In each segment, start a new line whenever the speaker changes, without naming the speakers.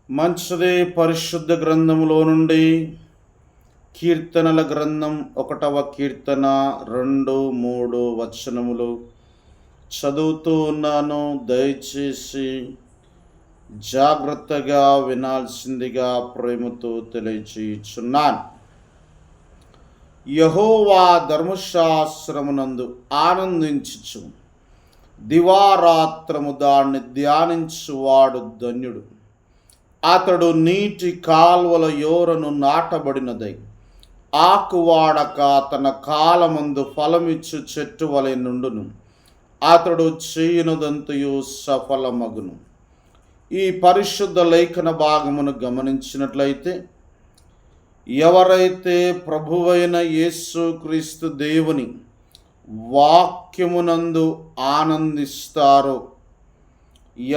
మంచిదే. పరిశుద్ధ గ్రంథములో నుండి కీర్తనల గ్రంథం 1వ కీర్తన 2-3 వచనములు చదువుతూ ఉన్నాను. దయచేసి జాగ్రత్తగా వినాల్సిందిగా ప్రేమతో తెలియచేయుచున్నాను. యెహోవా ధర్మశాస్త్రమునందు ఆనందించుచు దివారాత్రము దాన్ని ధ్యానించువాడు ధన్యుడు. అతడు నీటి కాల్వల యోరను నాటబడినదై ఆకువాడక తన కాలమందు ఫలమిచ్చు చెట్టు వలె నుండును. అతడు చేయునదంతయు సఫలమగును. ఈ పరిశుద్ధ లేఖన భాగమును గమనించినట్లయితే, ఎవరైతే ప్రభువైన యేసుక్రీస్తు దేవుని వాక్యమునందు ఆనందిస్తారో,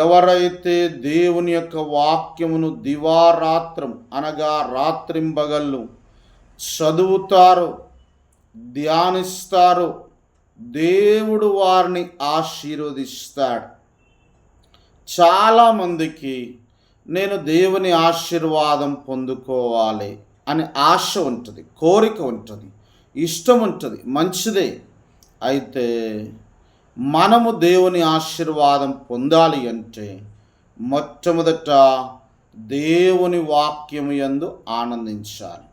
ఎవరైతే దేవుని యొక్క వాక్యమును దివారాత్రం అనగా రాత్రింబగళ్ళు చదువుతారో, ధ్యానిస్తారో, దేవుడు వారిని ఆశీర్వదిస్తాడు. చాలామందికి నేను దేవుని ఆశీర్వాదం పొందుకోవాలి అని ఆశ ఉంటుంది, కోరిక ఉంటుంది, ఇష్టం ఉంటుంది, మంచిదే. అయితే మనము దేవుని ఆశీర్వాదం పొందాలి అంటే మొట్టమొదట దేవుని వాక్యము యందు ఆనందించాలి.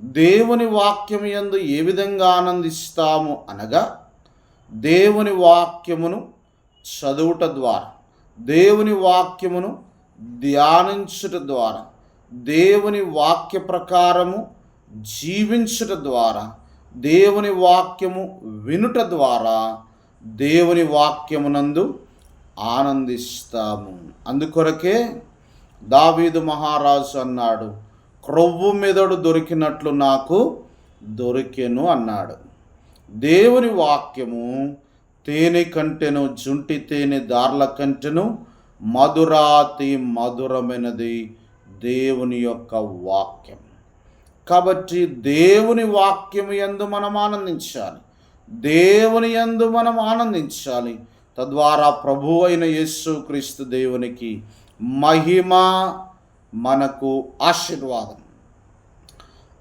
దేవుని వాక్యము యందు ఏ విధంగా ఆనందిస్తాము అనగా, దేవుని వాక్యమును చదువుట ద్వారా, దేవుని వాక్యమును ధ్యానించుట ద్వారా, దేవుని వాక్య ప్రకారము జీవించుట ద్వారా, దేవుని వాక్యము వినుట ద్వారా దేవుని వాక్యమునందు ఆనందిస్తాము. అందుకొరకే దావీదు మహారాజు అన్నాడు, క్రొవ్వు మెదడు దొరికినట్లు నాకు దొరికెను అన్నాడు. దేవుని వాక్యము తేనె కంటెను, జుంటి తేనె దార్ల కంటెను మధురాతి మధురమైనది దేవుని యొక్క వాక్యం. కాబట్టి దేవుని వాక్యము యందు మనం ఆనందించాలి, దేవుని యందు మనం ఆనందించాలి. తద్వారా ప్రభువు అయిన యేసుక్రీస్తు దేవునికి మహిమ, మనకు ఆశీర్వాదం.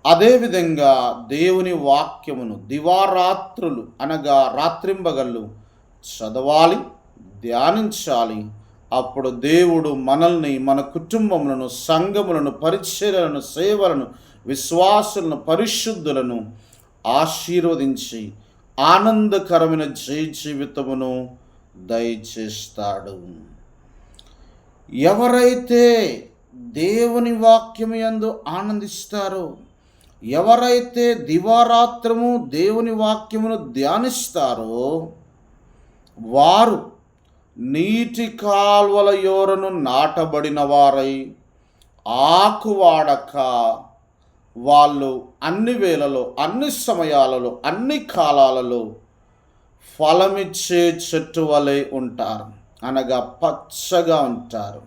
అదేవిధంగా దేవుని వాక్యమును దివారాత్రులు అనగా రాత్రింబగళ్ళు చదవాలి, ధ్యానించాలి. అప్పుడు దేవుడు మనల్ని, మన కుటుంబములను, సంఘములను, పరిచర్యలను, సేవలను, విశ్వాసులను, పరిశుద్ధులను ఆశీర్వదించి ఆనందకరమైన జీవితమును దయచేస్తాడు. ఎవరైతే దేవుని వాక్యము యందు ఆనందిస్తారో, ఎవరైతే దివారాత్రము దేవుని వాక్యమును ధ్యానిస్తారో, వారు నీటి కాల్వల యోరను నాటబడిన వారై ఆకువాడక వాళ్ళు అన్ని వేళలో, అన్ని సమయాలలో, అన్ని కాలాలలో ఫలమిచ్చే చెట్టు వలె ఉంటారు, అనగా పచ్చగా ఉంటారు.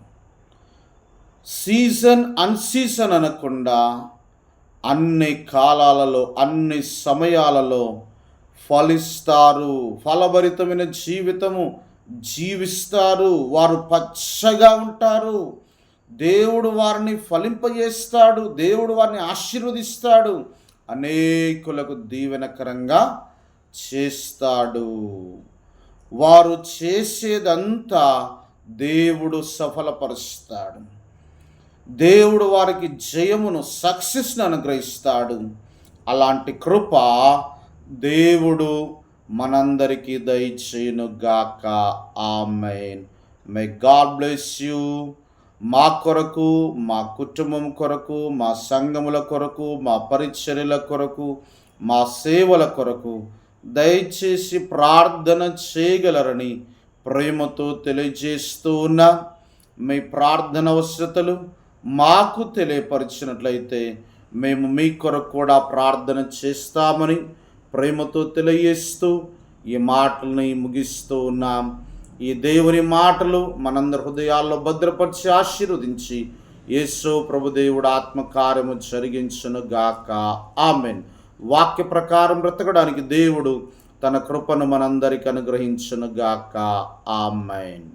సీజన్ అన్సీజన్ అనకుండా అన్ని కాలాలలో, అన్ని సమయాలలో ఫలిస్తారు, ఫలభరితమైన జీవితము జీవిస్తారు. వారు పచ్చగా ఉంటారు. దేవుడు వారిని ఫలింపజేస్తాడు, దేవుడు వారిని ఆశీర్వదిస్తాడు, అనేకులకు దీవెనకరంగా చేస్తాడు. వారు చేసేదంతా దేవుడు సఫలపరుస్తాడు. దేవుడు వారికి జయమును, సక్సెస్ను అనుగ్రహిస్తాడు. అలాంటి కృప దేవుడు మనందరికీ దయచేయును గాక. ఆమేన్. May God bless you. మా కొరకు, మా కుటుంబం కొరకు, మా సంఘముల కొరకు, మా పరిచర్యల కొరకు, మా సేవల కొరకు దయచేసి ప్రార్థన చేయగలరని ప్రేమతో తెలియజేస్తూ ఉన్నా. మీ ప్రార్థన అవసరతలు మాకు తెలియపరిచినట్లయితే మేము మీ కొరకు కూడా ప్రార్థన చేస్తామని ప్రేమతో తెలియజేస్తూ ఈ మాటల్ని ముగిస్తూ ఉన్నాం. ఈ దేవుని మాటలు మనందరి హృదయాల్లో భద్రపరిచి ఆశీర్వదించి యేసు ప్రభుదేవుడు ఆత్మకార్యము జరిగించును గాక. ఆమెన్. వాక్య ప్రకారం బ్రతకడానికి దేవుడు తన కృపను మనందరికి అనుగ్రహించును గాక. ఆమెన్.